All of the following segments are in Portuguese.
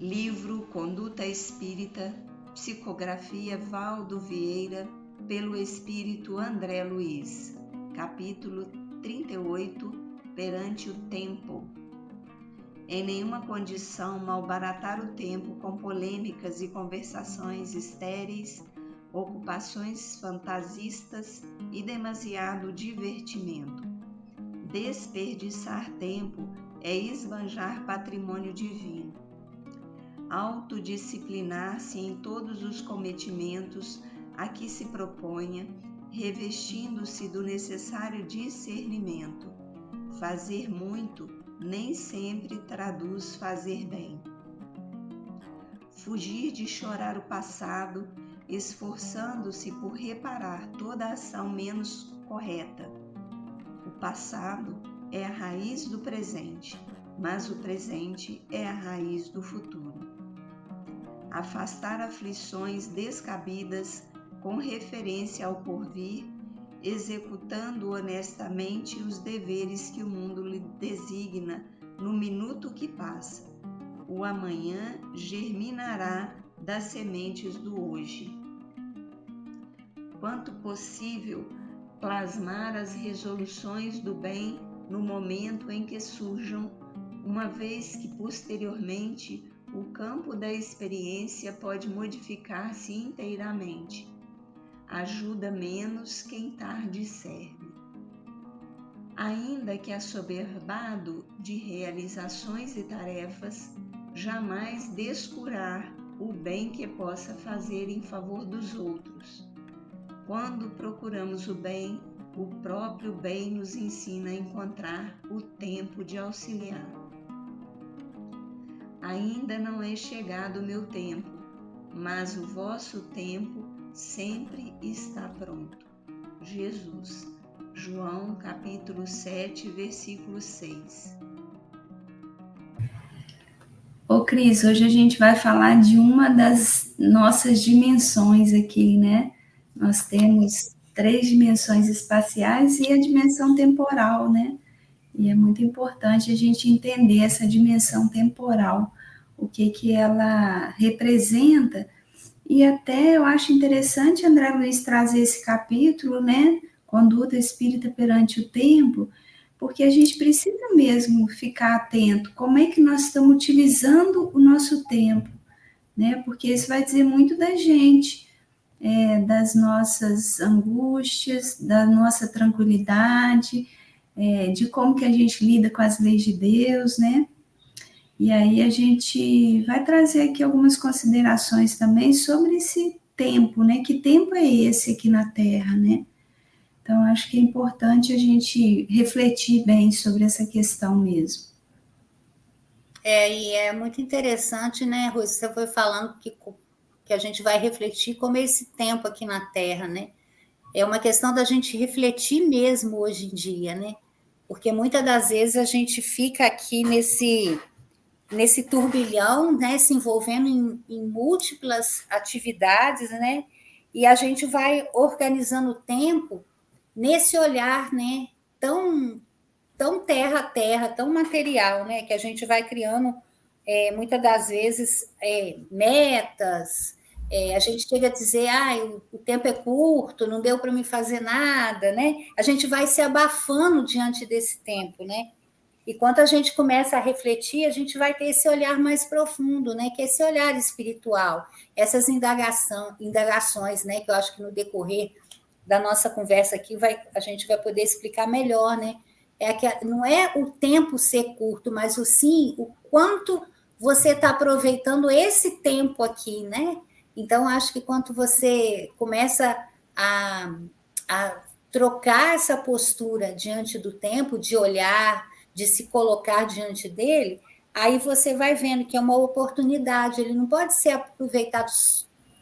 Livro Conduta Espírita, psicografia Valdo Vieira, pelo Espírito André Luiz, capítulo 38, Perante o Tempo. Em nenhuma condição malbaratar o tempo com polêmicas e conversações estéreis, ocupações fantasistas e demasiado divertimento. Desperdiçar tempo é esbanjar patrimônio divino. Autodisciplinar-se em todos os cometimentos a que se proponha, revestindo-se do necessário discernimento. Fazer muito nem sempre traduz fazer bem. Fugir de chorar o passado, esforçando-se por reparar toda a ação menos correta. O passado é a raiz do presente, mas o presente é a raiz do futuro. Afastar aflições descabidas com referência ao porvir, executando honestamente os deveres que o mundo lhe designa no minuto que passa. O amanhã germinará das sementes do hoje. Quanto possível, plasmar as resoluções do bem no momento em que surjam, uma vez que posteriormente o campo da experiência pode modificar-se inteiramente. Ajuda menos quem tarde serve. Ainda que assoberbado de realizações e tarefas, jamais descurar o bem que possa fazer em favor dos outros. Quando procuramos o bem, o próprio bem nos ensina a encontrar o tempo de auxiliar. Ainda não é chegado o meu tempo, mas o vosso tempo sempre está pronto. Jesus. João, capítulo 7, versículo 6. Ô Cris, hoje a gente vai falar de uma das nossas dimensões aqui, né? Nós temos 3 dimensões espaciais e a dimensão temporal, né? E é muito importante a gente entender essa dimensão temporal, o que ela representa. E até eu acho interessante, André Luiz, trazer esse capítulo, né? Conduta espírita perante o tempo, porque a gente precisa mesmo ficar atento. Como é que nós estamos utilizando o nosso tempo, né? Porque isso vai dizer muito da gente, das nossas angústias, da nossa tranquilidade, de como que a gente lida com as leis de Deus, né? E aí a gente vai trazer aqui algumas considerações também sobre esse tempo, né? Que tempo é esse aqui na Terra, né? Então, acho que é importante a gente refletir bem sobre essa questão mesmo. E é muito interessante, né, Rui? Você foi falando que a gente vai refletir como é esse tempo aqui na Terra, né? É uma questão da gente refletir mesmo hoje em dia, né? Porque muitas das vezes a gente fica aqui nesse turbilhão, né, se envolvendo em múltiplas atividades, né? E a gente vai organizando o tempo nesse olhar, né, tão terra a terra, tão material, né, que a gente vai criando muitas das vezes metas. A gente chega a dizer, o tempo é curto, não deu para me fazer nada, né? A gente vai se abafando diante desse tempo, né? E quando a gente começa a refletir, a gente vai ter esse olhar mais profundo, né? Que é esse olhar espiritual, essas indagações, né? Que eu acho que no decorrer da nossa conversa aqui a gente vai poder explicar melhor, né? Não é o tempo ser curto, mas sim o quanto você está aproveitando esse tempo aqui, né? Então, acho que quando você começa a trocar essa postura diante do tempo, de olhar, de se colocar diante dele, aí você vai vendo que é uma oportunidade, ele não pode ser aproveitado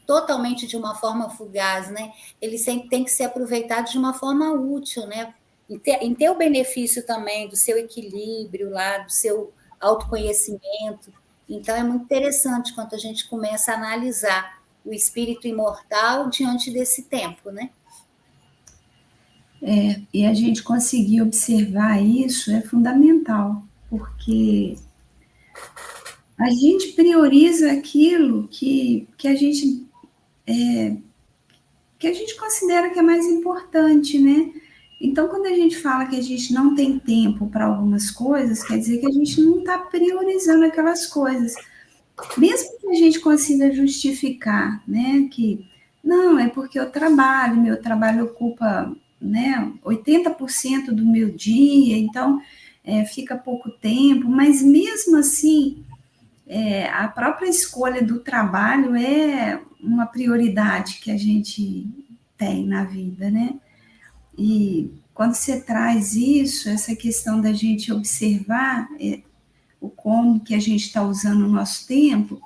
totalmente de uma forma fugaz, né? Ele sempre tem que ser aproveitado de uma forma útil, né? Em ter o benefício também do seu equilíbrio lá, do seu autoconhecimento. Então, é muito interessante quando a gente começa a analisar o espírito imortal diante desse tempo, né? E a gente conseguir observar isso é fundamental, porque a gente prioriza aquilo que a gente considera que é mais importante, né? Então, quando a gente fala que a gente não tem tempo para algumas coisas, quer dizer que a gente não está priorizando aquelas coisas. Mesmo que a gente consiga justificar, né, que não, é porque eu trabalho, meu trabalho ocupa, né, 80% do meu dia, então fica pouco tempo, mas mesmo assim, a própria escolha do trabalho é uma prioridade que a gente tem na vida, né? E quando você traz isso, essa questão da gente observar o como que a gente está usando o nosso tempo,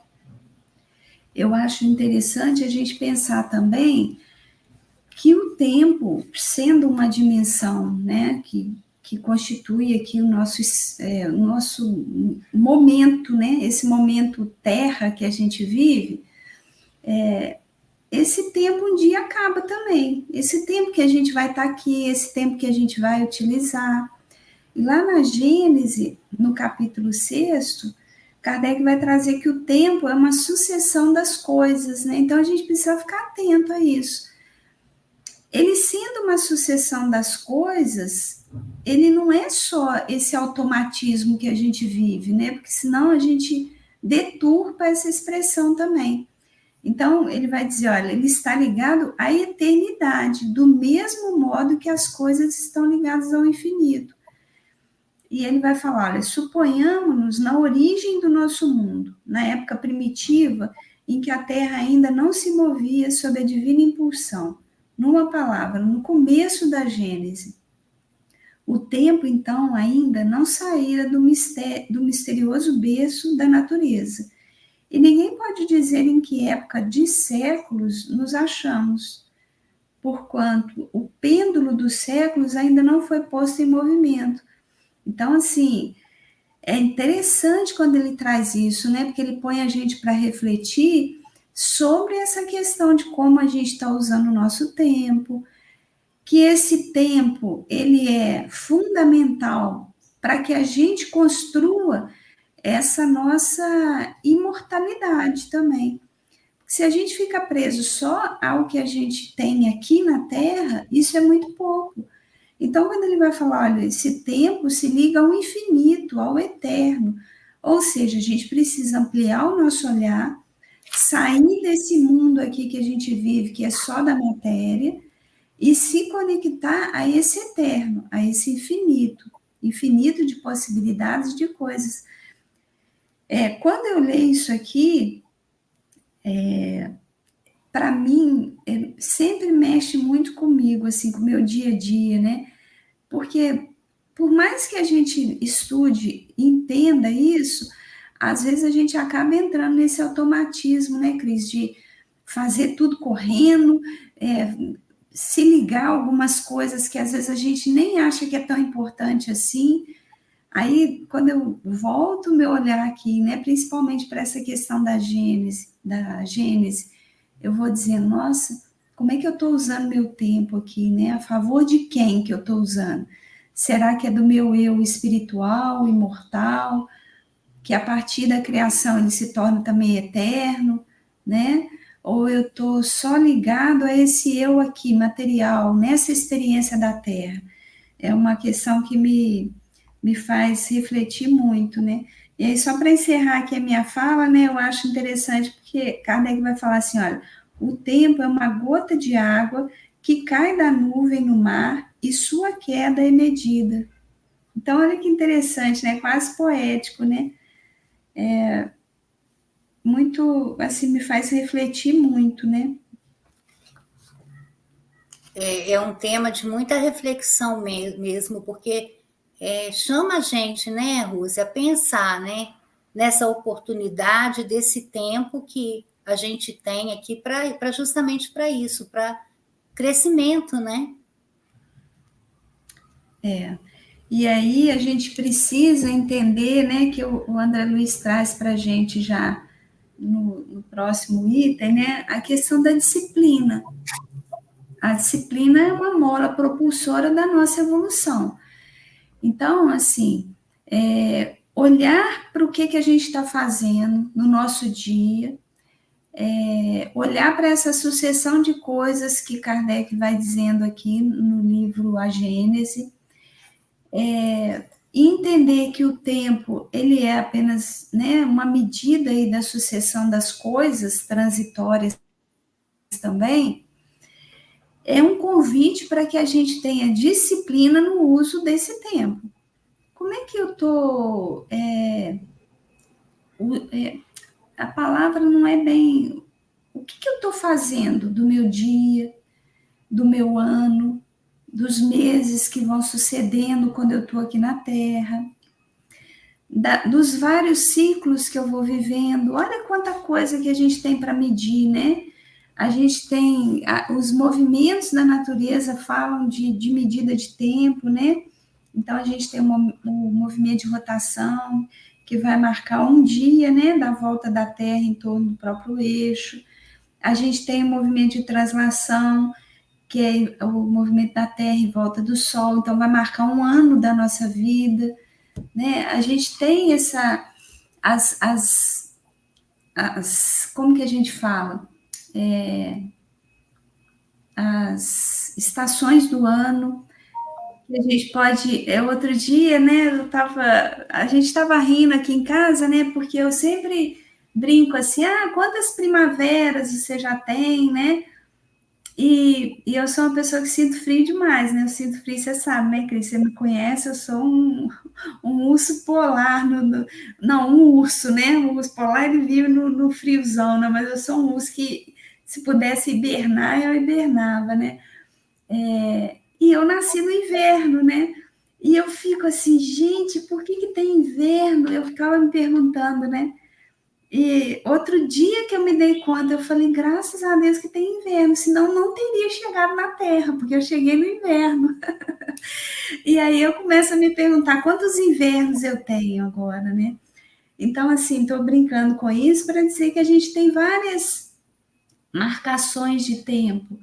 eu acho interessante a gente pensar também que o tempo, sendo uma dimensão, né, que constitui aqui o nosso momento, né, esse momento terra que a gente vive, esse tempo um dia acaba também. Esse tempo que a gente vai estar aqui, esse tempo que a gente vai utilizar. E lá na Gênese, no capítulo 6, Kardec vai trazer que o tempo é uma sucessão das coisas, né? Então a gente precisa ficar atento a isso. Ele sendo uma sucessão das coisas, ele não é só esse automatismo que a gente vive, né? Porque senão a gente deturpa essa expressão também. Então, ele vai dizer, olha, ele está ligado à eternidade, do mesmo modo que as coisas estão ligadas ao infinito. E ele vai falar, olha, suponhamos-nos na origem do nosso mundo, na época primitiva, em que a Terra ainda não se movia sob a divina impulsão. Numa palavra, no começo da Gênese. O tempo, então, ainda não saíra do misterioso berço da natureza. E ninguém pode dizer em que época de séculos nos achamos, porquanto o pêndulo dos séculos ainda não foi posto em movimento. Então, assim, é interessante quando ele traz isso, né? Porque ele põe a gente para refletir sobre essa questão de como a gente está usando o nosso tempo, que esse tempo, ele é fundamental para que a gente construa essa nossa imortalidade também. Se a gente fica preso só ao que a gente tem aqui na Terra, isso é muito pouco. Então, quando ele vai falar, olha, esse tempo se liga ao infinito, ao eterno. Ou seja, a gente precisa ampliar o nosso olhar, sair desse mundo aqui que a gente vive, que é só da matéria, e se conectar a esse eterno, a esse infinito, infinito de possibilidades de coisas. Quando eu leio isso aqui, para mim, sempre mexe muito comigo, assim, com o meu dia a dia, né? Porque, por mais que a gente estude, entenda isso, às vezes a gente acaba entrando nesse automatismo, né, Cris, de fazer tudo correndo, se ligar a algumas coisas que às vezes a gente nem acha que é tão importante assim. Aí, quando eu volto o meu olhar aqui, né, principalmente para essa questão da Gênese, eu vou dizer, nossa, como é que eu estou usando meu tempo aqui, né? A favor de quem que eu estou usando? Será que é do meu eu espiritual, imortal, que a partir da criação ele se torna também eterno, né? Ou eu estou só ligado a esse eu aqui, material, nessa experiência da Terra? É uma questão que me faz refletir muito, né? E aí, só para encerrar aqui a minha fala, né, eu acho interessante, porque Kardec vai falar assim, olha, o tempo é uma gota de água que cai da nuvem no mar e sua queda é medida. Então, olha que interessante, né? Quase poético, né? Muito, assim, me faz refletir muito, né? É um tema de muita reflexão mesmo, porque chama a gente, né, Rússia, a pensar, né, nessa oportunidade desse tempo que a gente tem aqui para justamente para isso, para crescimento, né? E aí a gente precisa entender, né, que o André Luiz traz para a gente já no próximo item, né, a questão da disciplina. A disciplina é uma mola propulsora da nossa evolução. Então, assim, olhar para o que a gente está fazendo no nosso dia, olhar para essa sucessão de coisas que Kardec vai dizendo aqui no livro A Gênese, e entender que o tempo ele é apenas, né, uma medida aí da sucessão das coisas transitórias também, é um convite para que a gente tenha disciplina no uso desse tempo. Como é que eu estou... a palavra não é bem... O que eu estou fazendo do meu dia, do meu ano, dos meses que vão sucedendo quando eu estou aqui na Terra, dos vários ciclos que eu vou vivendo. Olha quanta coisa que a gente tem para medir, né? A gente tem os movimentos da natureza falam de medida de tempo, né? Então a gente tem o movimento de rotação que vai marcar um dia, né, da volta da Terra em torno do próprio eixo. A gente tem o movimento de translação, que é o movimento da Terra em volta do Sol, então vai marcar um ano da nossa vida, né? A gente tem como que a gente fala? As estações do ano, que a gente pode... outro dia, né, a gente estava rindo aqui em casa, né, porque eu sempre brinco assim, quantas primaveras você já tem, né? E eu sou uma pessoa que sinto frio demais, né? Eu sinto frio, você sabe, né, Cris? Você me conhece, eu sou um urso polar. Não, um urso, né? Um urso polar, ele vive no friozão, né? Mas eu sou um urso que, se pudesse hibernar, eu hibernava, né? E eu nasci no inverno, né? E eu fico assim, gente, por que tem inverno? Eu ficava me perguntando, né? E outro dia que eu me dei conta, eu falei, graças a Deus que tem inverno, senão não teria chegado na Terra, porque eu cheguei no inverno. E aí eu começo a me perguntar quantos invernos eu tenho agora, né? Então, assim, estou brincando com isso para dizer que a gente tem várias marcações de tempo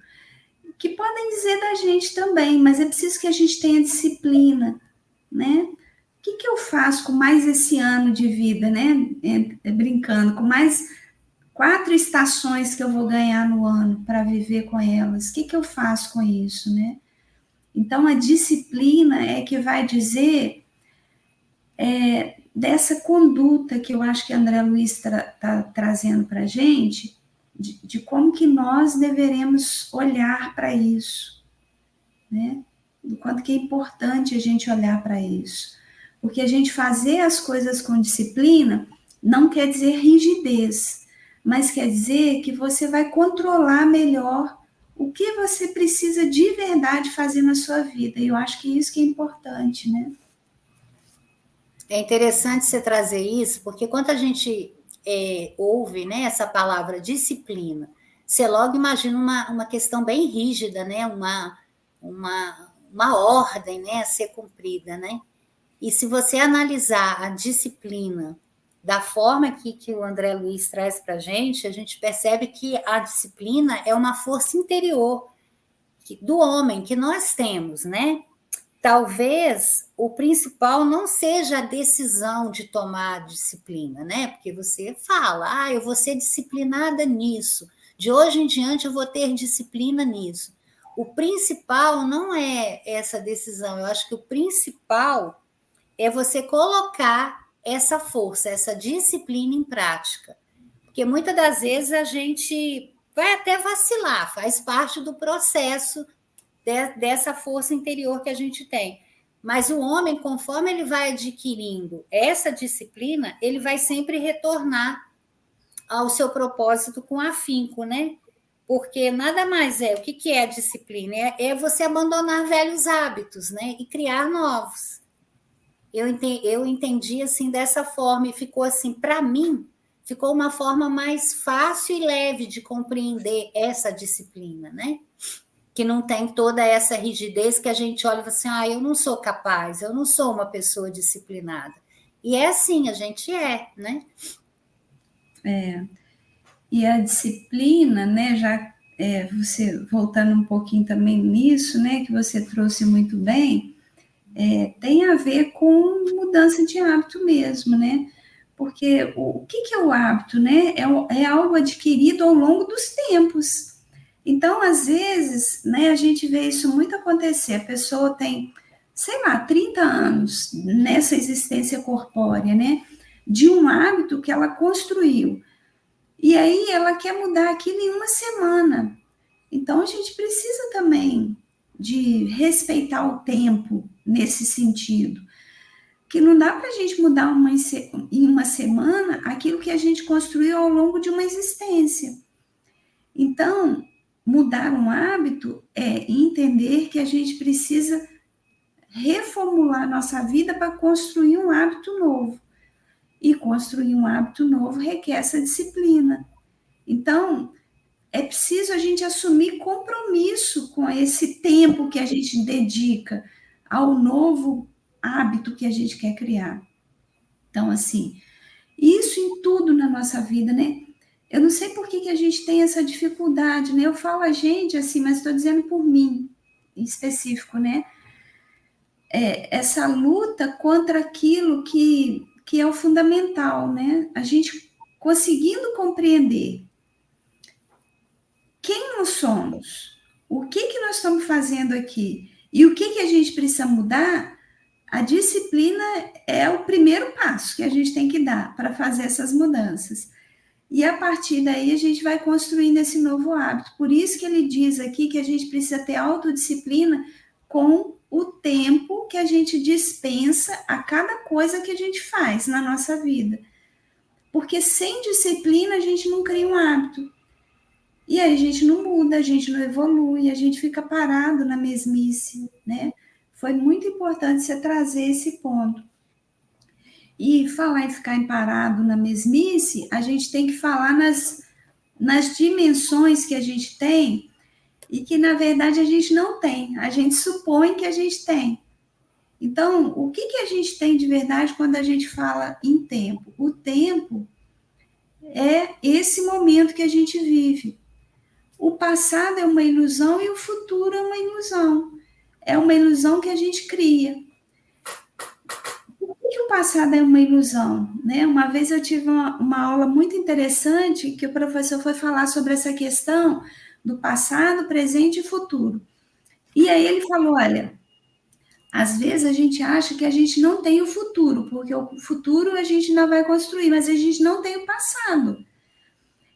que podem dizer da gente também, mas é preciso que a gente tenha disciplina, né? O que eu faço com mais esse ano de vida, né? Brincando, com mais 4 estações que eu vou ganhar no ano para viver com elas. O que eu faço com isso, né? Então, a disciplina é que vai dizer dessa conduta que eu acho que André Luiz está trazendo para a gente, de como que nós deveremos olhar para isso, né? Do quanto que é importante a gente olhar para isso. Porque a gente fazer as coisas com disciplina não quer dizer rigidez, mas quer dizer que você vai controlar melhor o que você precisa de verdade fazer na sua vida. E eu acho que isso que é importante, né? É interessante você trazer isso, porque quando a gente ouve, né, essa palavra disciplina, você logo imagina uma questão bem rígida, né, uma ordem, né, a ser cumprida, né? E se você analisar a disciplina da forma que o André Luiz traz para a gente percebe que a disciplina é uma força interior do homem que nós temos, né? Talvez o principal não seja a decisão de tomar a disciplina, né? Porque você fala, eu vou ser disciplinada nisso, de hoje em diante eu vou ter disciplina nisso. O principal não é essa decisão, eu acho que o principal é você colocar essa força, essa disciplina em prática. Porque muitas das vezes a gente vai até vacilar, faz parte do processo dessa força interior que a gente tem. Mas o homem, conforme ele vai adquirindo essa disciplina, ele vai sempre retornar ao seu propósito com afinco, né? Porque nada mais o que é a disciplina? É você abandonar velhos hábitos, né? E criar novos. Eu entendi assim dessa forma e ficou assim, para mim, ficou uma forma mais fácil e leve de compreender essa disciplina, né? Que não tem toda essa rigidez que a gente olha e fala assim, eu não sou capaz, eu não sou uma pessoa disciplinada. E é assim, a gente né? E a disciplina, né, já você voltando um pouquinho também nisso, né, que você trouxe muito bem, tem a ver com mudança de hábito mesmo, né? Porque o que é o hábito, né? É algo adquirido ao longo dos tempos. Então, às vezes, né, a gente vê isso muito acontecer. A pessoa tem, sei lá, 30 anos nessa existência corpórea, né? De um hábito que ela construiu. E aí ela quer mudar aquilo em uma semana. Então, a gente precisa também de respeitar o tempo nesse sentido. Que não dá para a gente mudar em uma semana aquilo que a gente construiu ao longo de uma existência. Então, mudar um hábito é entender que a gente precisa reformular nossa vida para construir um hábito novo. E construir um hábito novo requer essa disciplina. Então, é preciso a gente assumir compromisso com esse tempo que a gente dedica ao novo hábito que a gente quer criar. Então, assim, isso em tudo na nossa vida, né? Eu não sei por que a gente tem essa dificuldade, né? Eu falo a gente, assim, mas estou dizendo por mim, em específico, né? Essa luta contra aquilo que é o fundamental, né? A gente conseguindo compreender quem nós somos, o que nós estamos fazendo aqui e o que a gente precisa mudar, a disciplina é o primeiro passo que a gente tem que dar para fazer essas mudanças. E a partir daí a gente vai construindo esse novo hábito. Por isso que ele diz aqui que a gente precisa ter autodisciplina com o tempo que a gente dispensa a cada coisa que a gente faz na nossa vida. Porque sem disciplina a gente não cria um hábito. E aí a gente não muda, a gente não evolui, a gente fica parado na mesmice, né? Foi muito importante você trazer esse ponto. E falar em ficar parado na mesmice, a gente tem que falar nas dimensões que a gente tem e que, na verdade, a gente não tem. A gente supõe que a gente tem. Então, o que a gente tem de verdade quando a gente fala em tempo? O tempo é esse momento que a gente vive. O passado é uma ilusão e o futuro é uma ilusão. É uma ilusão que a gente cria. Por que o passado é uma ilusão? Né? Uma vez eu tive uma aula muito interessante que o professor foi falar sobre essa questão do passado, presente e futuro. E aí ele falou, olha, às vezes a gente acha que a gente não tem o futuro, porque o futuro a gente ainda vai construir, mas a gente não tem o passado.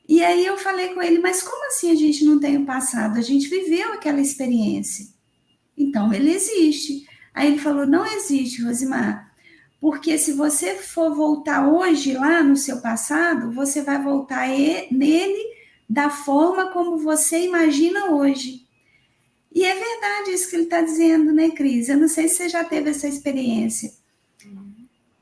E aí eu falei com ele, mas como assim a gente não tem o passado? A gente viveu aquela experiência. Então, ele existe. Aí ele falou, não existe, Rosimar, porque se você for voltar hoje lá no seu passado, você vai voltar nele da forma como você imagina hoje. E é verdade isso que ele está dizendo, né, Cris? Eu não sei se você já teve essa experiência.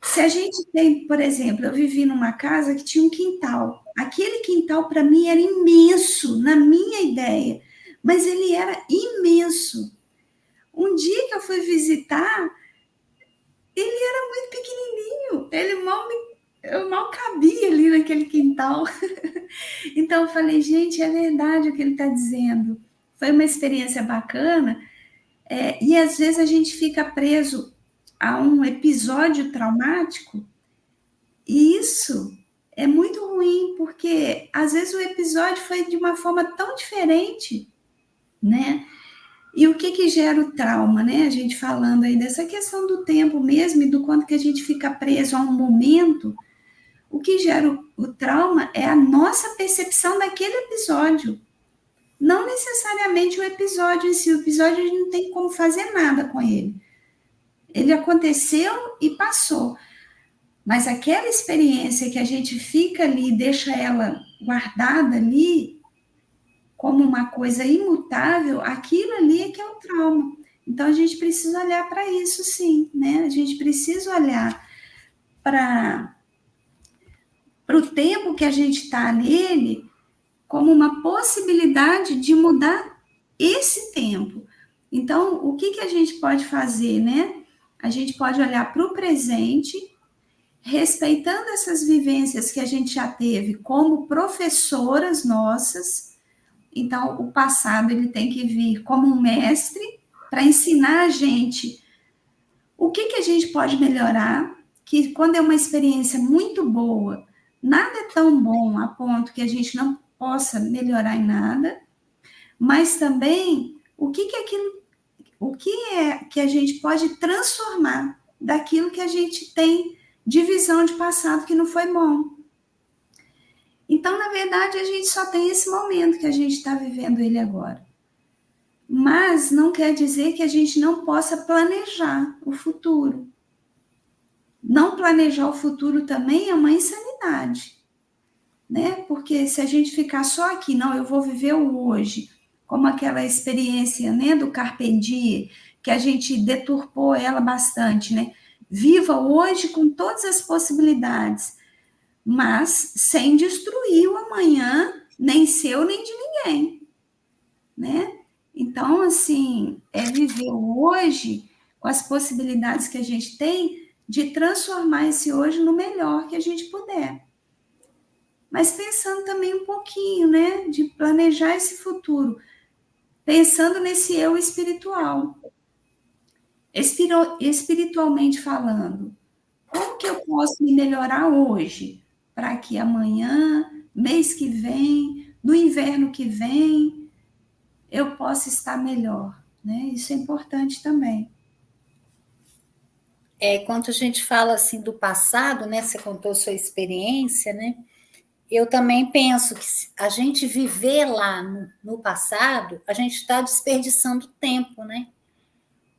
Se a gente tem, por exemplo, eu vivi numa casa que tinha um quintal. Aquele quintal, para mim, era imenso, na minha ideia, mas ele era imenso. Um dia que eu fui visitar, ele era muito pequenininho, eu mal cabia ali naquele quintal. Então, eu falei, gente, é verdade o que ele está dizendo. Foi uma experiência bacana, e às vezes a gente fica preso a um episódio traumático, e isso é muito ruim, porque às vezes o episódio foi de uma forma tão diferente, né? E o que gera o trauma, né? A gente falando aí dessa questão do tempo mesmo e do quanto que a gente fica preso a um momento, o que gera o trauma é a nossa percepção daquele episódio. Não necessariamente o episódio em si, o episódio a gente não tem como fazer nada com ele. Ele aconteceu e passou. Mas aquela experiência que a gente fica ali, deixa ela guardada ali, como uma coisa imutável, aquilo ali é que é o trauma. Então, a gente precisa olhar para isso, sim, né? A gente precisa olhar para o tempo que a gente está nele como uma possibilidade de mudar esse tempo. Então, o que a gente pode fazer, né? A gente pode olhar para o presente, respeitando essas vivências que a gente já teve como professoras nossas. Então, o passado ele tem que vir como um mestre para ensinar a gente O que a gente pode melhorar? Que quando é uma experiência muito boa, nada é tão bom a ponto que a gente não possa melhorar em nada, mas também o que é que a gente pode transformar daquilo que a gente tem de visão de passado que não foi bom. Então, na verdade, a gente só tem esse momento que a gente está vivendo ele agora. Mas não quer dizer que a gente não possa planejar o futuro. Não planejar o futuro também é uma insanidade, né? Porque se a gente ficar só aqui, não, eu vou viver o hoje, como aquela experiência, né, do Carpe Diem, que a gente deturpou ela bastante, né? Viva hoje com todas as possibilidades, mas sem destruir o amanhã, nem seu, nem de ninguém, né? Então, assim, é viver o hoje com as possibilidades que a gente tem de transformar esse hoje no melhor que a gente puder. Mas pensando também um pouquinho, né, de planejar esse futuro, pensando nesse eu espiritual. Espiritualmente falando, como que eu posso me melhorar hoje para que amanhã, mês que vem, no inverno que vem, eu possa estar melhor, né? Isso é importante também. Quando a gente fala assim do passado, né? Você contou sua experiência, né? Eu também penso que se a gente viver lá no passado, a gente está desperdiçando tempo, né?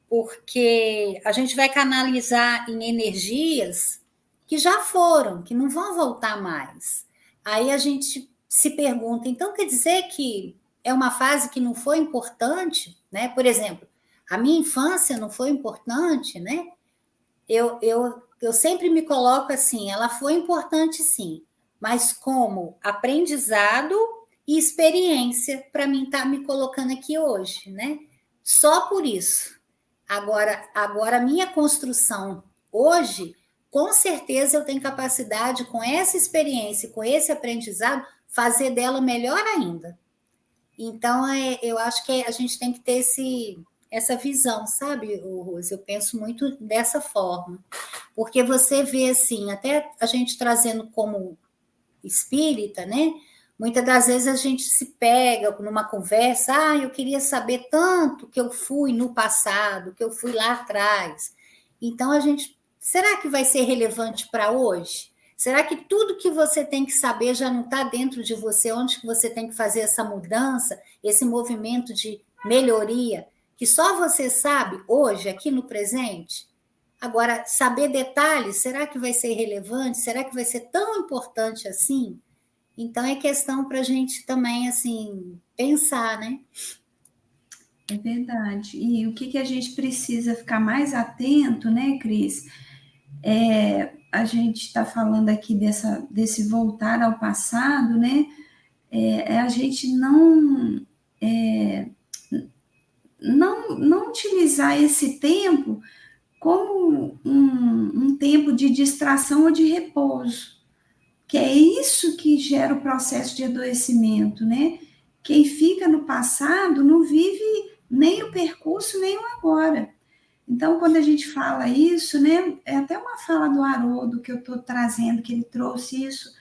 Porque a gente vai canalizar em energias que já foram, que não vão voltar mais. Aí a gente se pergunta, então quer dizer que é uma fase que não foi importante, né? Por exemplo, a minha infância não foi importante, né? Eu sempre me coloco assim, ela foi importante sim, mas como aprendizado e experiência para mim estar me colocando aqui hoje, né? Só por isso. Agora a minha construção hoje, com certeza eu tenho capacidade, com essa experiência, com esse aprendizado, fazer dela melhor ainda. Então, eu acho que a gente tem que ter essa visão, sabe, Rose? Eu penso muito dessa forma. Porque você vê, assim, até a gente trazendo como espírita, né? Muitas das vezes a gente se pega numa conversa, eu queria saber tanto que eu fui no passado, que eu fui lá atrás. Então, será que vai ser relevante para hoje? Será que tudo que você tem que saber já não está dentro de você? Onde que você tem que fazer essa mudança, esse movimento de melhoria, que só você sabe hoje, aqui no presente? Agora, saber detalhes, será que vai ser relevante? Será que vai ser tão importante assim? Então, é questão para a gente também, assim, pensar, né? É verdade. E o que a gente precisa ficar mais atento, né, Cris? A gente está falando aqui desse voltar ao passado, né? A gente não utilizar esse tempo como um tempo de distração ou de repouso, que é isso que gera o processo de adoecimento, né? Quem fica no passado não vive nem o percurso, nem o agora. Então, quando a gente fala isso, né, é até uma fala do Haroldo que eu estou trazendo, que ele trouxe isso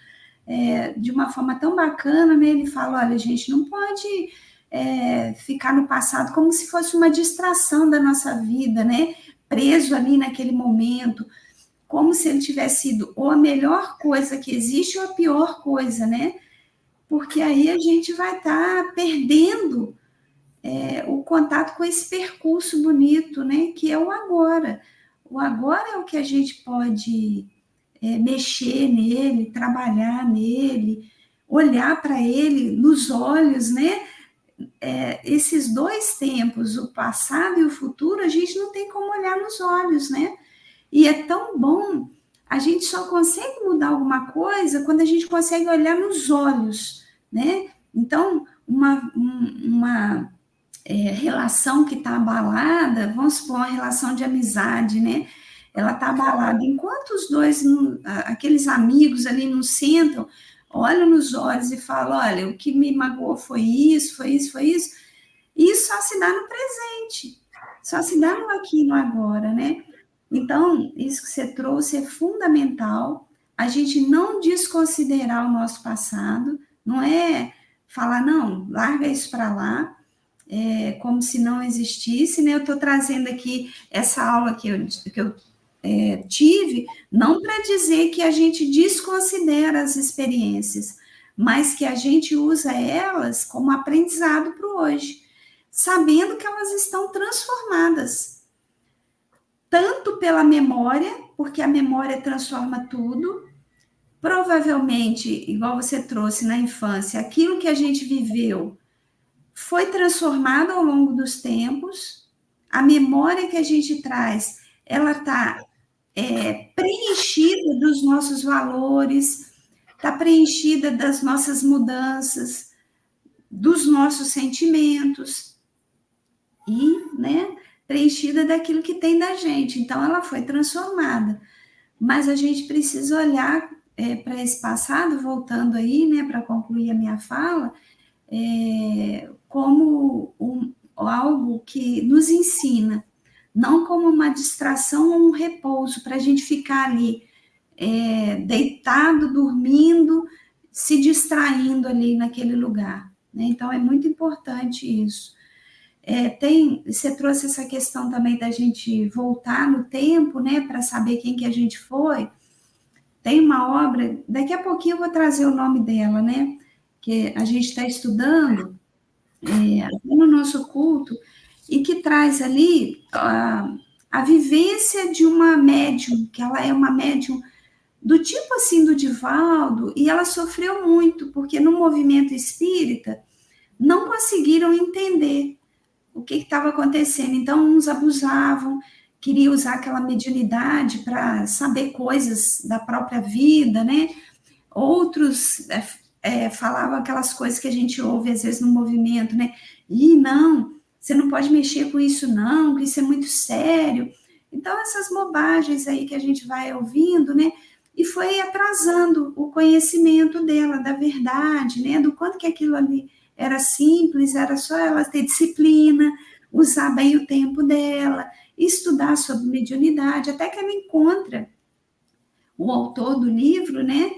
de uma forma tão bacana, né? Ele fala, olha, a gente não pode ficar no passado como se fosse uma distração da nossa vida, né? Preso ali naquele momento, como se ele tivesse sido ou a melhor coisa que existe ou a pior coisa, né? Porque aí a gente vai estar perdendo o contato com esse percurso bonito, né? Que é o agora. O agora é o que a gente pode mexer nele, trabalhar nele, olhar para ele nos olhos, né? Esses dois tempos, o passado e o futuro, a gente não tem como olhar nos olhos, né? E é tão bom, a gente só consegue mudar alguma coisa quando a gente consegue olhar nos olhos, né? Então, uma relação que está abalada, vamos supor, uma relação de amizade, né? Ela está abalada. Enquanto os dois, aqueles amigos ali não sentam, olham nos olhos e falam, olha, o que me magoou foi isso, foi isso, foi isso. Isso só se dá no presente, só se dá no aqui e no agora, né? Então, isso que você trouxe é fundamental, a gente não desconsiderar o nosso passado, não é falar, não, larga isso para lá, como se não existisse, né? Eu estou trazendo aqui essa aula que eu tive, não para dizer que a gente desconsidera as experiências, mas que a gente usa elas como aprendizado para o hoje, sabendo que elas estão transformadas, tanto pela memória, porque a memória transforma tudo, provavelmente, igual você trouxe na infância, aquilo que a gente viveu foi transformado ao longo dos tempos, a memória que a gente traz, ela está preenchida dos nossos valores, está preenchida das nossas mudanças, dos nossos sentimentos, e, né, preenchida daquilo que tem da gente. Então, ela foi transformada. Mas a gente precisa olhar para esse passado, voltando aí, né, para concluir a minha fala, como algo que nos ensina, não como uma distração ou um repouso, para a gente ficar ali deitado, dormindo, se distraindo ali naquele lugar, né? Então, é muito importante isso. Você trouxe essa questão também da gente voltar no tempo, né, para saber quem que a gente foi. Tem uma obra, daqui a pouquinho eu vou trazer o nome dela, né, que a gente está estudando no nosso culto, e que traz ali a vivência de uma médium, que ela é uma médium do tipo assim do Divaldo, e ela sofreu muito, porque no movimento espírita não conseguiram entender o que estava acontecendo. Então, uns abusavam, queriam usar aquela mediunidade para saber coisas da própria vida, né? Outros falavam aquelas coisas que a gente ouve às vezes no movimento, né? E não, você não pode mexer com isso não, que isso é muito sério. Então, essas bobagens aí que a gente vai ouvindo, né? E foi atrasando o conhecimento dela, da verdade, né? Do quanto que aquilo ali era simples, era só ela ter disciplina, usar bem o tempo dela, estudar sobre mediunidade, até que ela encontra o autor do livro, né?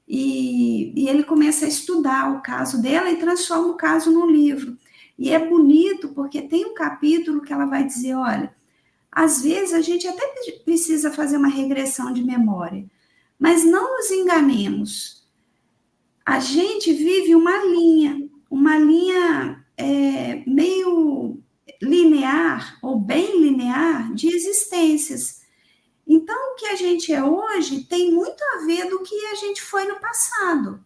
E ele começa a estudar o caso dela e transforma o caso num livro. E é bonito porque tem um capítulo que ela vai dizer, olha, às vezes a gente até precisa fazer uma regressão de memória, mas não nos enganemos. A gente vive uma linha meio linear, ou bem linear, de existências. Então, o que a gente é hoje tem muito a ver do que a gente foi no passado.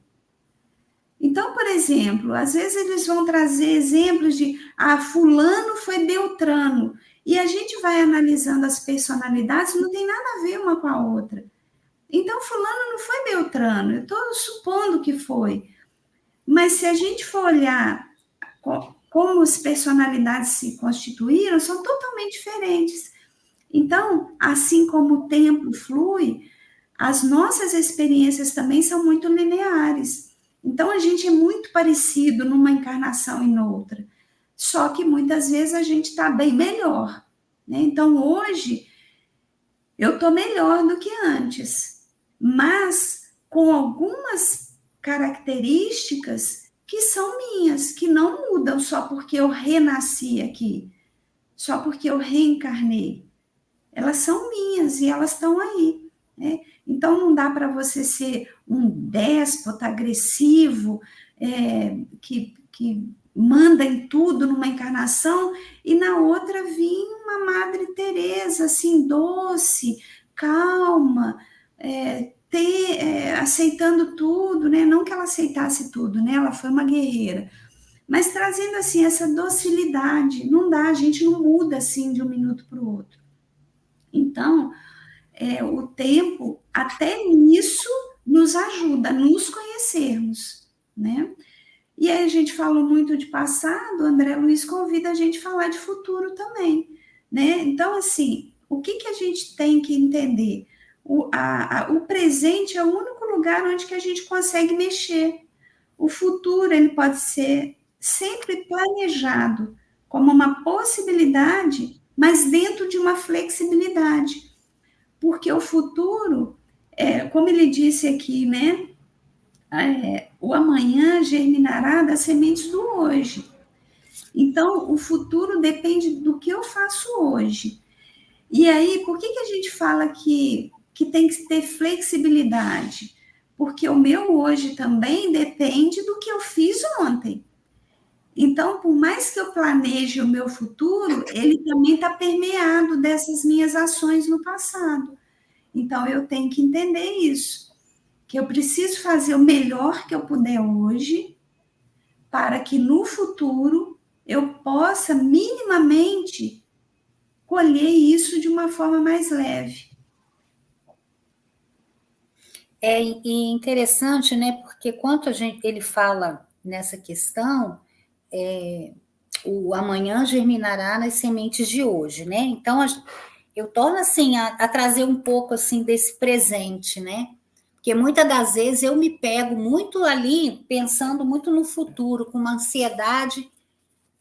Então, por exemplo, às vezes eles vão trazer exemplos de fulano foi Beltrano, e a gente vai analisando as personalidades, não tem nada a ver uma com a outra. Então, fulano não foi Beltrano, eu estou supondo que foi. Mas se a gente for olhar como as personalidades se constituíram, são totalmente diferentes. Então, assim como o tempo flui, as nossas experiências também são muito lineares. Então, a gente é muito parecido numa encarnação e noutra. Só que muitas vezes a gente está bem melhor, né? Então, hoje, eu estou melhor do que antes, mas com algumas características que são minhas, que não mudam só porque eu renasci aqui, só porque eu reencarnei. Elas são minhas e elas estão aí, né? Então, não dá para você ser um déspota agressivo, que manda em tudo numa encarnação, e na outra vir uma Madre Teresa, assim, doce, calma, aceitando tudo, né? Não que ela aceitasse tudo, né? Ela foi uma guerreira, mas trazendo, assim, essa docilidade. Não dá, a gente não muda, assim, de um minuto para o outro. Então, o tempo, até nisso, nos ajuda a nos conhecermos, né? E aí a gente falou muito de passado, o André Luiz convida a gente a falar de futuro também, né? Então, assim, o que a gente tem que entender? O presente é o único lugar onde que a gente consegue mexer. O futuro, ele pode ser sempre planejado como uma possibilidade, mas dentro de uma flexibilidade. porque o futuro, como ele disse aqui, né? O amanhã germinará das sementes do hoje. Então, o futuro depende do que eu faço hoje. E aí, por que a gente fala que tem que ter flexibilidade? Porque o meu hoje também depende do que eu fiz ontem. Então, por mais que eu planeje o meu futuro, ele também está permeado dessas minhas ações no passado. Então, eu tenho que entender isso, que eu preciso fazer o melhor que eu puder hoje, para que no futuro eu possa minimamente colher isso de uma forma mais leve. É interessante, né? Porque quanto ele fala nessa questão, o amanhã germinará nas sementes de hoje, né? Então, eu torno assim a trazer um pouco assim desse presente, né? Porque muitas das vezes eu me pego muito ali pensando muito no futuro, com uma ansiedade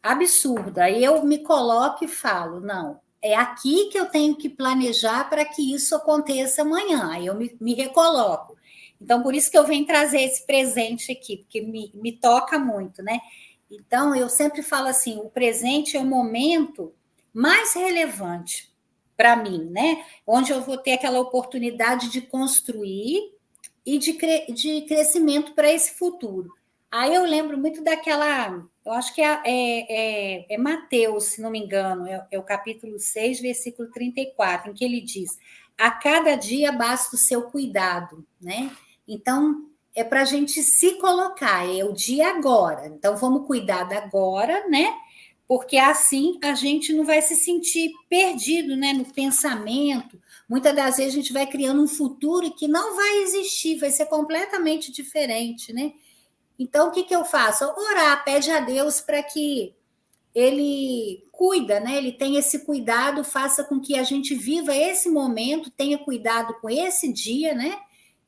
absurda. Aí eu me coloco e falo, não, é aqui que eu tenho que planejar para que isso aconteça amanhã. Aí eu me recoloco. Então, por isso que eu venho trazer esse presente aqui, porque me toca muito, né? Então, eu sempre falo assim, o presente é o momento mais relevante para mim, né? Onde eu vou ter aquela oportunidade de construir e de crescimento para esse futuro. Aí eu lembro muito daquela, eu acho que é Mateus, se não me engano, é o capítulo 6, versículo 34, em que ele diz, a cada dia basta o seu cuidado, né? Então, é para a gente se colocar, é o dia agora. Então, vamos cuidar da agora, né? Porque assim a gente não vai se sentir perdido, né, no pensamento. Muitas das vezes a gente vai criando um futuro que não vai existir, vai ser completamente diferente, né? Então, o que eu faço? Orar, pede a Deus para que ele cuida, né? Ele tenha esse cuidado, faça com que a gente viva esse momento, tenha cuidado com esse dia, né?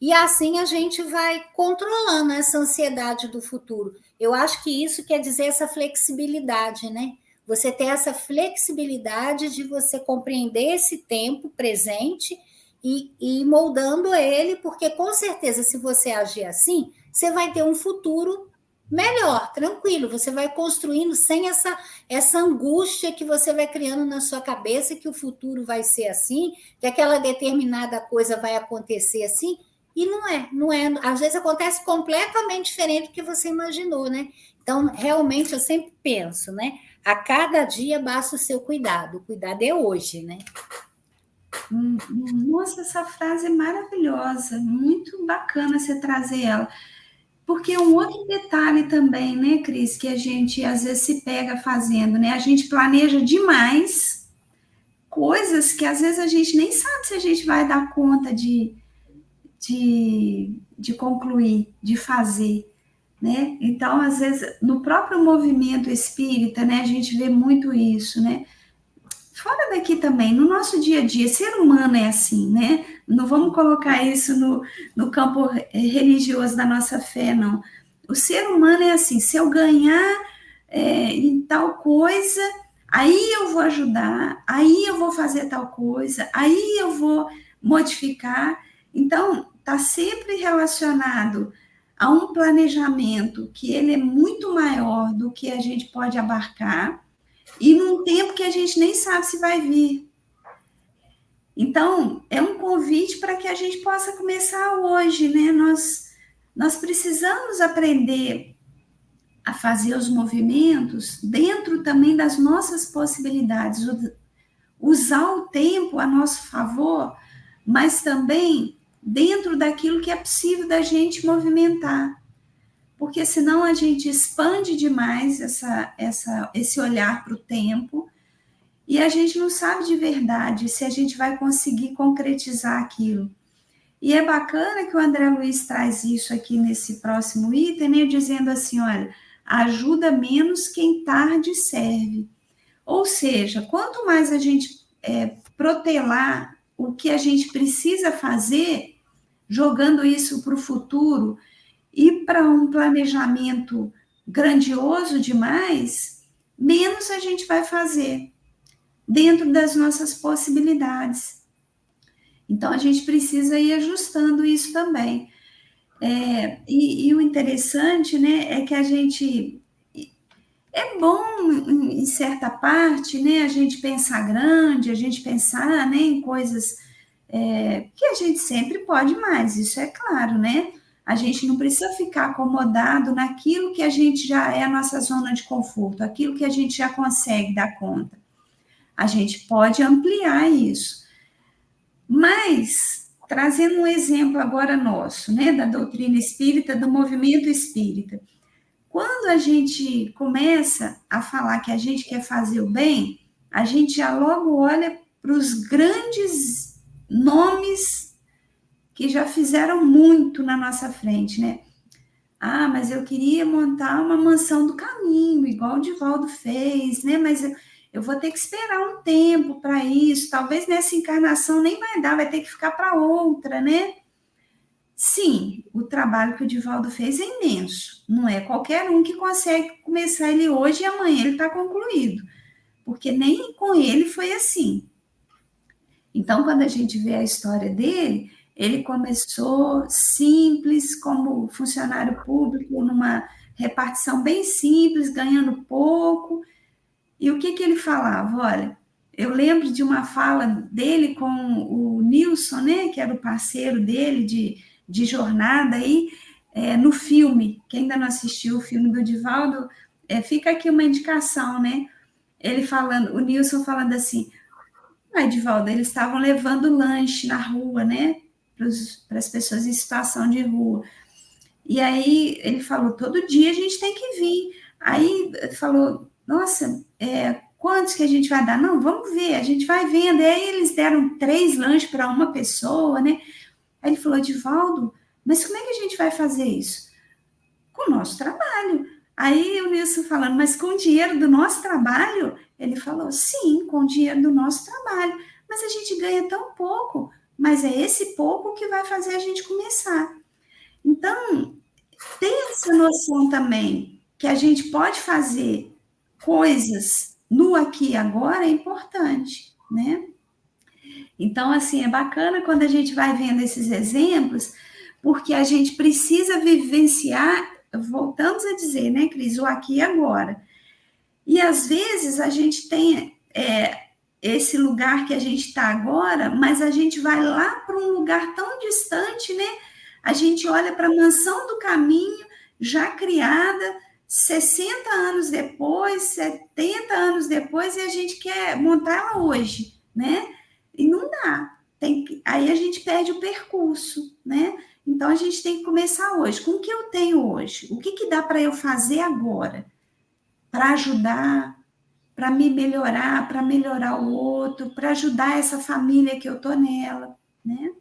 E assim a gente vai controlando essa ansiedade do futuro. Eu acho que isso quer dizer essa flexibilidade, né? Você ter essa flexibilidade de você compreender esse tempo presente e ir moldando ele, porque com certeza, se você agir assim, você vai ter um futuro melhor, tranquilo. Você vai construindo sem essa angústia que você vai criando na sua cabeça, que o futuro vai ser assim, que aquela determinada coisa vai acontecer assim. E não é. Às vezes acontece completamente diferente do que você imaginou, né? Então, realmente, eu sempre penso, né? A cada dia basta o seu cuidado. O cuidado é hoje, né? Nossa, essa frase é maravilhosa. Muito bacana você trazer ela. Porque um outro detalhe também, né, Cris, que a gente às vezes se pega fazendo, né? A gente planeja demais coisas que às vezes a gente nem sabe se a gente vai dar conta de concluir, de fazer, né? Então, às vezes, no próprio movimento espírita, né, a gente vê muito isso, né? Fora daqui também, no nosso dia a dia, ser humano é assim, né? Não vamos colocar isso no campo religioso da nossa fé, não. O ser humano é assim, se eu ganhar em tal coisa, aí eu vou ajudar, aí eu vou fazer tal coisa, aí eu vou modificar. Então, está sempre relacionado a um planejamento que ele é muito maior do que a gente pode abarcar, e num tempo que a gente nem sabe se vai vir. Então, é um convite para que a gente possa começar hoje, né? Nós precisamos aprender a fazer os movimentos dentro também das nossas possibilidades, usar o tempo a nosso favor, mas também dentro daquilo que é possível da gente movimentar. Porque senão a gente expande demais esse olhar para o tempo e a gente não sabe de verdade se a gente vai conseguir concretizar aquilo. E é bacana que o André Luiz traz isso aqui nesse próximo item, né, dizendo assim, olha, ajuda menos quem tarde serve. Ou seja, quanto mais a gente protelar o que a gente precisa fazer, jogando isso para o futuro e para um planejamento grandioso demais, menos a gente vai fazer dentro das nossas possibilidades. Então, a gente precisa ir ajustando isso também. E o interessante, né, é que a gente... É bom, em certa parte, né, a gente pensar grande, a gente pensar, né, em coisas que a gente sempre pode mais, isso é claro, né? A gente não precisa ficar acomodado naquilo que a gente já é a nossa zona de conforto, aquilo que a gente já consegue dar conta. A gente pode ampliar isso. Mas, trazendo um exemplo agora nosso, né, da doutrina espírita, do movimento espírita, quando a gente começa a falar que a gente quer fazer o bem, a gente já logo olha para os grandes nomes que já fizeram muito na nossa frente, né? Ah, mas eu queria montar uma mansão do caminho, igual o Divaldo fez, né? Mas eu vou ter que esperar um tempo para isso. Talvez nessa encarnação nem vai dar, vai ter que ficar para outra, né? Sim, o trabalho que o Divaldo fez é imenso. Não é qualquer um que consegue começar ele hoje e amanhã ele está concluído. Porque nem com ele foi assim. Então, quando a gente vê a história dele, ele começou simples, como funcionário público, numa repartição bem simples, ganhando pouco. E o que ele falava? Olha, eu lembro de uma fala dele com o Nilson, né, que era o parceiro dele de jornada aí, no filme. Quem ainda não assistiu o filme do Divaldo, fica aqui uma indicação, né? Ele falando, o Nilson falando assim: Divaldo, eles estavam levando lanche na rua, né? Para as pessoas em situação de rua. E aí ele falou: todo dia a gente tem que vir. Aí falou: nossa, quantos que a gente vai dar? Não, vamos ver, a gente vai vendo. E aí eles deram 3 lanches para uma pessoa, né? Aí ele falou: Divaldo, mas como é que a gente vai fazer isso? Com o nosso trabalho. Aí o Nilson falando: mas com o dinheiro do nosso trabalho? Ele falou: sim, com o dinheiro do nosso trabalho. Mas a gente ganha tão pouco. Mas é esse pouco que vai fazer a gente começar. Então, ter essa noção também que a gente pode fazer coisas no aqui e agora é importante, né? Então, assim, é bacana quando a gente vai vendo esses exemplos, porque a gente precisa vivenciar, voltamos a dizer, né, Cris, o aqui e agora. E às vezes a gente tem esse lugar que a gente está agora, mas a gente vai lá para um lugar tão distante, né? A gente olha para a mansão do caminho, já criada, 60 anos depois, 70 anos depois, e a gente quer montar ela hoje, né? E não dá. Aí a gente perde o percurso, né? Então a gente tem que começar hoje. Com o que eu tenho hoje? O que dá para eu fazer agora? Para ajudar, para me melhorar, para melhorar o outro, para ajudar essa família que eu estou nela, né?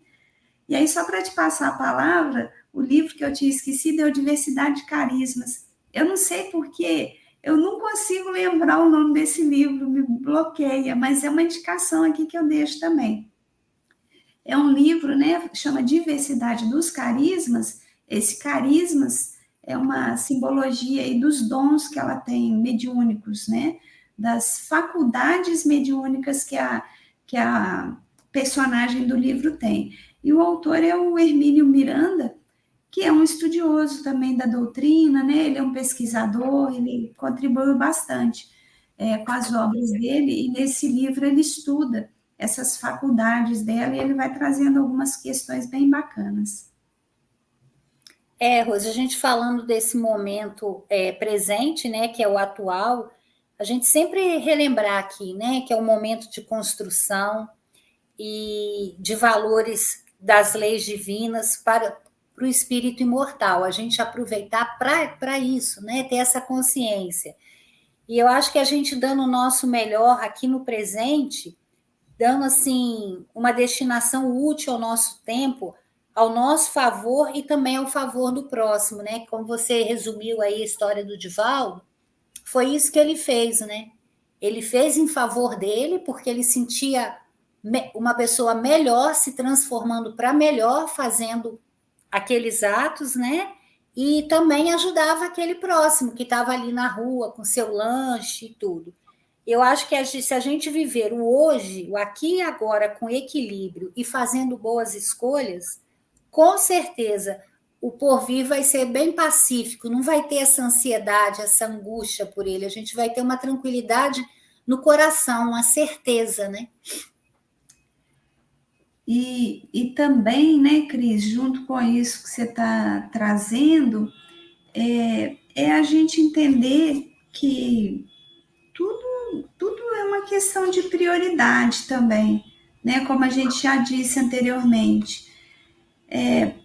E aí, só para te passar a palavra, o livro que eu tinha esquecido é o Diversidade de Carismas. Eu não sei porquê, eu não consigo lembrar o nome desse livro, me bloqueia, mas é uma indicação aqui que eu deixo também. É um livro, né, chama Diversidade dos Carismas. Esse carismas é uma simbologia aí dos dons que ela tem mediúnicos, né, das faculdades mediúnicas que a personagem do livro tem. E o autor é o Hermínio Miranda, que é um estudioso também da doutrina, né? Ele é um pesquisador, ele contribuiu bastante com as obras dele, e nesse livro ele estuda essas faculdades dela, e ele vai trazendo algumas questões bem bacanas. Rose, a gente falando desse momento presente, né, que é o atual, a gente sempre relembrar aqui, né, que é um momento de construção e de valores das leis divinas para o espírito imortal, a gente aproveitar para isso, né, ter essa consciência. E eu acho que a gente dando o nosso melhor aqui no presente, dando assim uma destinação útil ao nosso tempo, ao nosso favor e também ao favor do próximo, né? Como você resumiu aí a história do Divaldo, foi isso que ele fez, né? Ele fez em favor dele porque ele sentia uma pessoa melhor se transformando para melhor, fazendo aqueles atos, né? E também ajudava aquele próximo que estava ali na rua com seu lanche e tudo. Eu acho que se a gente viver o hoje, o aqui e agora, com equilíbrio e fazendo boas escolhas, com certeza o porvir vai ser bem pacífico, não vai ter essa ansiedade, essa angústia por ele. A gente vai ter uma tranquilidade no coração, uma certeza, né? E também, né, Cris, junto com isso que você está trazendo, é a gente entender que tudo é uma questão de prioridade também, né? Como a gente já disse anteriormente.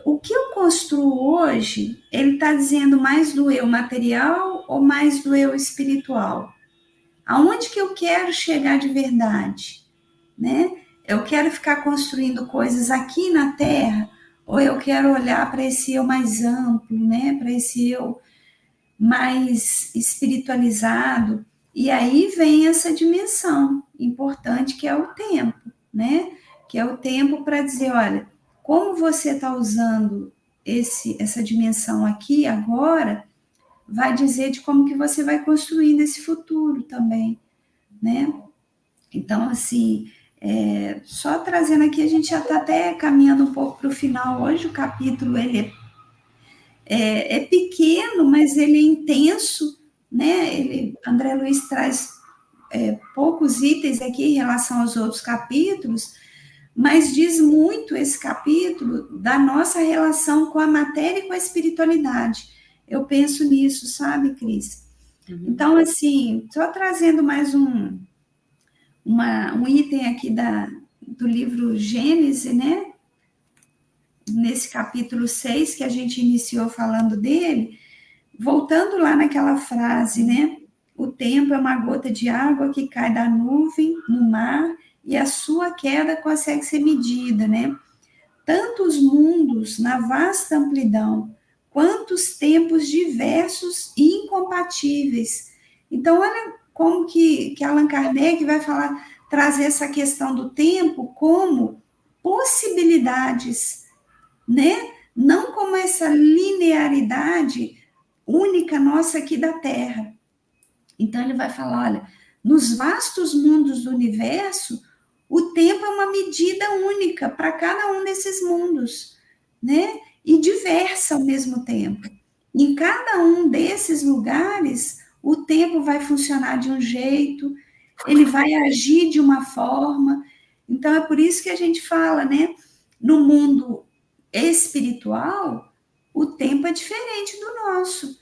O que eu construo hoje, ele está dizendo mais do eu material ou mais do eu espiritual? Aonde que eu quero chegar de verdade, né? Eu quero ficar construindo coisas aqui na Terra, ou eu quero olhar para esse eu mais amplo, né? Para esse eu mais espiritualizado. E aí vem essa dimensão importante que é o tempo, né? Que é o tempo para dizer, olha, como você está usando essa dimensão aqui agora, vai dizer de como que você vai construindo esse futuro também, né? Então, assim, só trazendo aqui, a gente já está até caminhando um pouco para o final hoje, o capítulo ele é pequeno, mas ele é intenso, né? André Luiz traz poucos itens aqui em relação aos outros capítulos, mas diz muito esse capítulo da nossa relação com a matéria e com a espiritualidade. Eu penso nisso, sabe, Cris? Então, assim, só trazendo mais um item aqui do livro Gênesis, né? Nesse capítulo 6, que a gente iniciou falando dele, voltando lá naquela frase, né? O tempo é uma gota de água que cai da nuvem no mar e a sua queda consegue ser medida, né? Tantos mundos na vasta amplidão, quantos tempos diversos e incompatíveis. Então, olha como que Allan Kardec vai trazer essa questão do tempo como possibilidades, né? Não como essa linearidade única nossa aqui da Terra. Então, ele vai falar, olha, nos vastos mundos do universo, o tempo é uma medida única para cada um desses mundos, né? E diversa ao mesmo tempo. Em cada um desses lugares, o tempo vai funcionar de um jeito, ele vai agir de uma forma. Então, é por isso que a gente fala, né? No mundo espiritual, o tempo é diferente do nosso.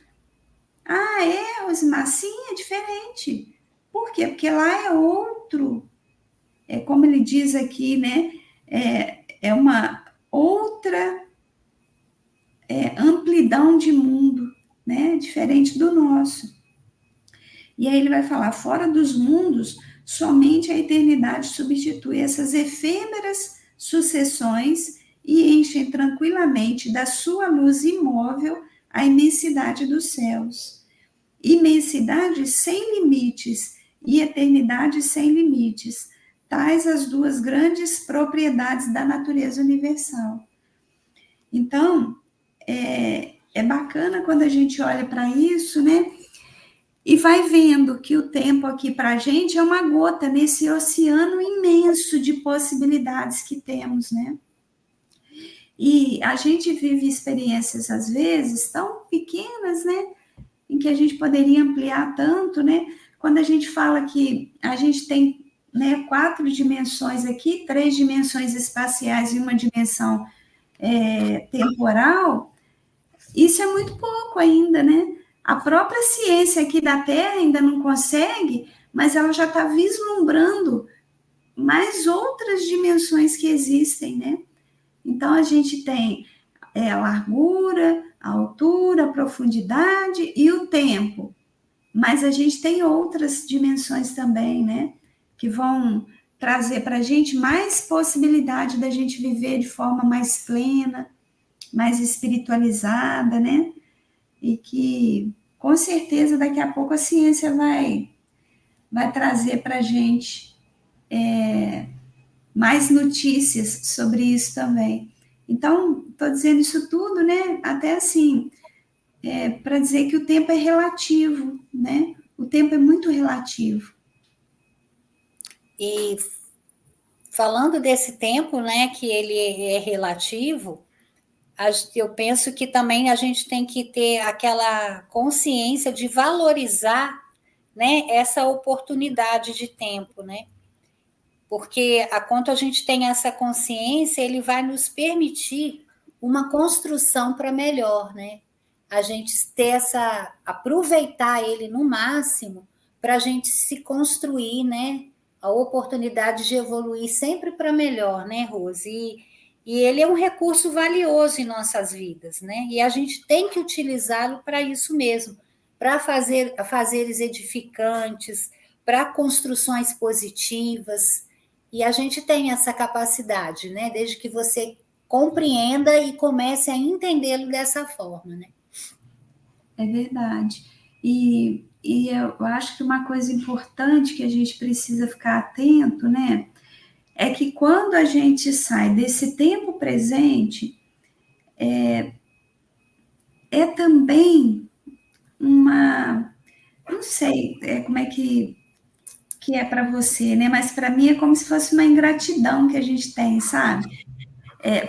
Ah, é, Rosimar? Sim, é diferente. Por quê? Porque lá é outro. É como ele diz aqui, né? É uma outra amplidão de mundo, né? Diferente do nosso. E aí ele vai falar, fora dos mundos, somente a eternidade substitui essas efêmeras sucessões e enchem tranquilamente da sua luz imóvel a imensidade dos céus. Imensidade sem limites e eternidade sem limites, tais as duas grandes propriedades da natureza universal. Então, é bacana quando a gente olha para isso, né? E vai vendo que o tempo aqui para a gente é uma gota nesse oceano imenso de possibilidades que temos, né? E a gente vive experiências, às vezes, tão pequenas, né? Em que a gente poderia ampliar tanto, né? Quando a gente fala que a gente tem, né, 4 dimensões aqui, 3 dimensões espaciais e uma dimensão temporal, isso é muito pouco ainda, né? A própria ciência aqui da Terra ainda não consegue, mas ela já está vislumbrando mais outras dimensões que existem, né? Então, a gente tem a largura, a altura, a profundidade e o tempo. Mas a gente tem outras dimensões também, né? Que vão trazer para a gente mais possibilidade da gente viver de forma mais plena, mais espiritualizada, né? E que, com certeza, daqui a pouco a ciência vai trazer para a gente mais notícias sobre isso também. Então, estou dizendo isso tudo, né? Até assim, para dizer que o tempo é relativo, né? O tempo é muito relativo. E falando desse tempo, né, que ele é relativo, eu penso que também a gente tem que ter aquela consciência de valorizar, né, essa oportunidade de tempo, né? Porque quanto a gente tem essa consciência, ele vai nos permitir uma construção para melhor, né? A gente ter aproveitar ele no máximo para a gente se construir, né? A oportunidade de evoluir sempre para melhor, né, Rose? E ele é um recurso valioso em nossas vidas, né? E a gente tem que utilizá-lo para isso mesmo, para fazeres edificantes, para construções positivas. E a gente tem essa capacidade, né? Desde que você compreenda e comece a entendê-lo dessa forma, né? É verdade. E eu acho que uma coisa importante que a gente precisa ficar atento, né? É que quando a gente sai desse tempo presente, é também não sei como é que é para você, né? Mas para mim é como se fosse uma ingratidão que a gente tem, sabe?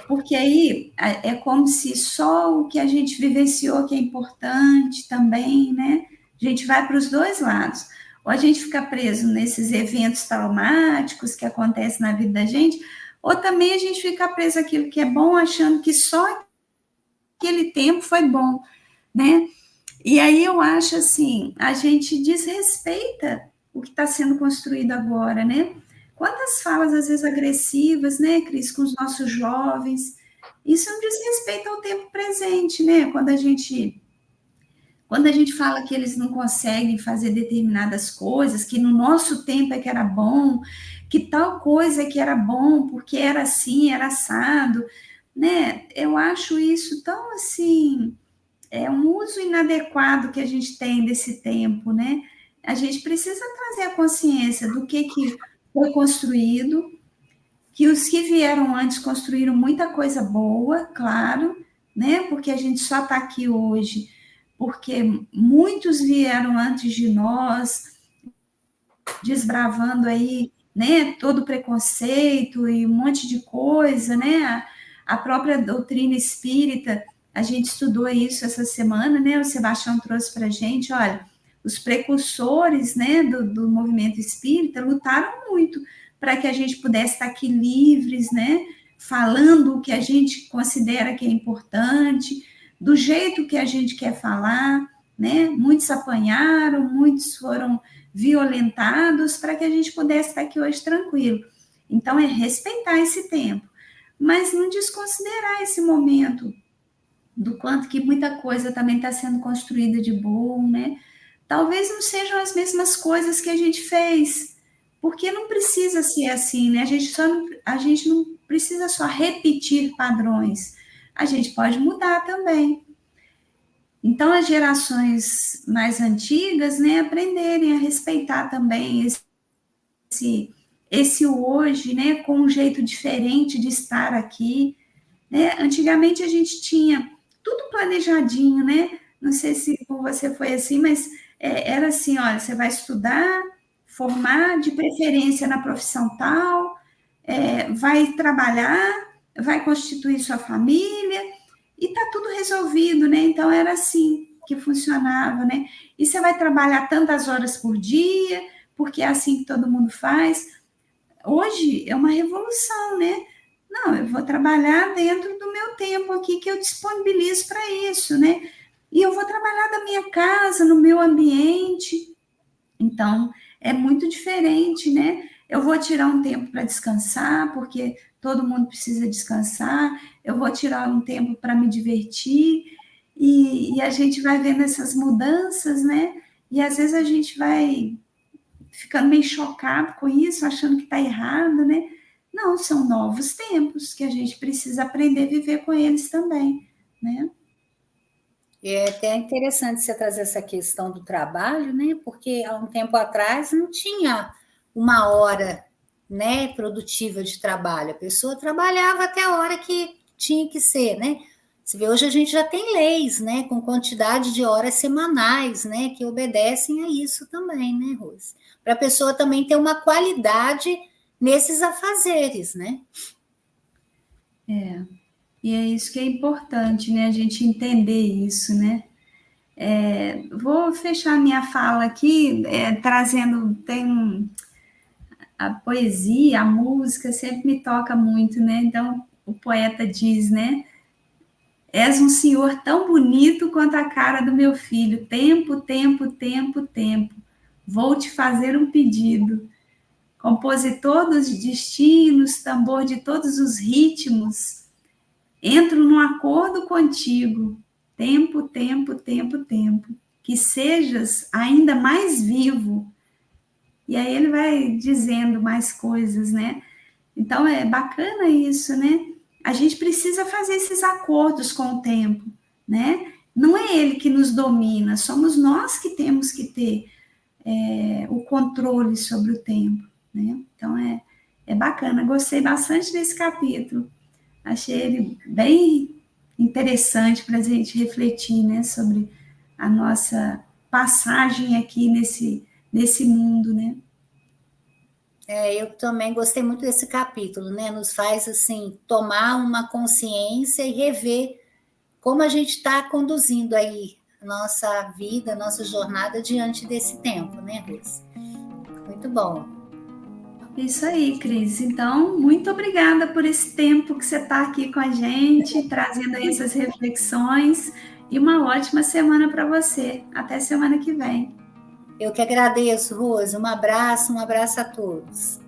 Porque aí é como se só o que a gente vivenciou que é importante também, né? A gente vai para os dois lados. Ou a gente fica preso nesses eventos traumáticos que acontecem na vida da gente, ou também a gente fica preso àquilo que é bom, achando que só aquele tempo foi bom, né? E aí eu acho assim, a gente desrespeita o que está sendo construído agora, né? Quantas falas, às vezes, agressivas, né, Cris, com os nossos jovens. Isso é um desrespeito ao tempo presente, né? Quando a gente fala que eles não conseguem fazer determinadas coisas, que no nosso tempo é que era bom, que tal coisa é que era bom, porque era assim, era assado, né? Eu acho isso tão assim, é um uso inadequado que a gente tem desse tempo, né? A gente precisa trazer a consciência do que foi construído, que os que vieram antes construíram muita coisa boa, claro, né? Porque a gente só está aqui hoje porque muitos vieram antes de nós, desbravando aí, né, todo o preconceito e um monte de coisa, né? A própria doutrina espírita, a gente estudou isso essa semana, né? O Sebastião trouxe para a gente, olha, os precursores, né, do movimento espírita lutaram muito para que a gente pudesse estar aqui livres, né? Falando o que a gente considera que é importante, do jeito que a gente quer falar, né? Muitos apanharam, muitos foram violentados para que a gente pudesse estar aqui hoje tranquilo. Então, é respeitar esse tempo, mas não desconsiderar esse momento do quanto que muita coisa também está sendo construída de bom, né? Talvez não sejam as mesmas coisas que a gente fez, porque não precisa ser assim, né? A gente não precisa só repetir padrões, a gente pode mudar também. Então, as gerações mais antigas, né, aprenderem a respeitar também esse hoje, né, com um jeito diferente de estar aqui, né? Antigamente a gente tinha tudo planejadinho, né? Não sei se com você foi assim, mas era assim, olha, você vai estudar, formar, de preferência na profissão tal, vai trabalhar, vai constituir sua família, e tá tudo resolvido, né? Então era assim que funcionava, né? E você vai trabalhar tantas horas por dia, porque é assim que todo mundo faz. Hoje é uma revolução, né? Não, eu vou trabalhar dentro do meu tempo aqui que eu disponibilizo para isso, né? E eu vou trabalhar da minha casa, no meu ambiente. Então, é muito diferente, né? Eu vou tirar um tempo para descansar, porque todo mundo precisa descansar. Eu vou tirar um tempo para me divertir. E a gente vai vendo essas mudanças, né? E às vezes a gente vai ficando meio chocado com isso, achando que está errado, né? Não, são novos tempos que a gente precisa aprender a viver com eles também, né? É até interessante você trazer essa questão do trabalho, né? Porque há um tempo atrás não tinha uma hora, né, produtiva de trabalho. A pessoa trabalhava até a hora que tinha que ser, né? Você vê, hoje a gente já tem leis, né, com quantidade de horas semanais, né, que obedecem a isso também, né, Rose? Para a pessoa também ter uma qualidade nesses afazeres, né? E é isso que é importante, né? A gente entender isso, né? Vou fechar minha fala aqui, trazendo, a poesia, a música sempre me toca muito, né? Então, o poeta diz, né? És um senhor tão bonito quanto a cara do meu filho. Tempo, tempo, tempo, tempo. Vou te fazer um pedido. Compositor dos destinos, tambor de todos os ritmos, entro num acordo contigo. Tempo, tempo, tempo, tempo. Que sejas ainda mais vivo. E aí ele vai dizendo mais coisas, né? Então é bacana isso, né? A gente precisa fazer esses acordos com o tempo, né? Não é ele que nos domina, somos nós que temos que ter o controle sobre o tempo, né? Então é bacana, gostei bastante desse capítulo, achei ele bem interessante para a gente refletir, né, sobre a nossa passagem aqui nesse mundo, né? Eu também gostei muito desse capítulo, né? Nos faz, assim, tomar uma consciência e rever como a gente está conduzindo aí a nossa vida, a nossa jornada diante desse tempo, né, Rose? Muito bom. Isso aí, Cris. Então, muito obrigada por esse tempo que você está aqui com a gente, trazendo aí essas reflexões, e uma ótima semana para você. Até semana que vem. Eu que agradeço, Rose. Um abraço a todos.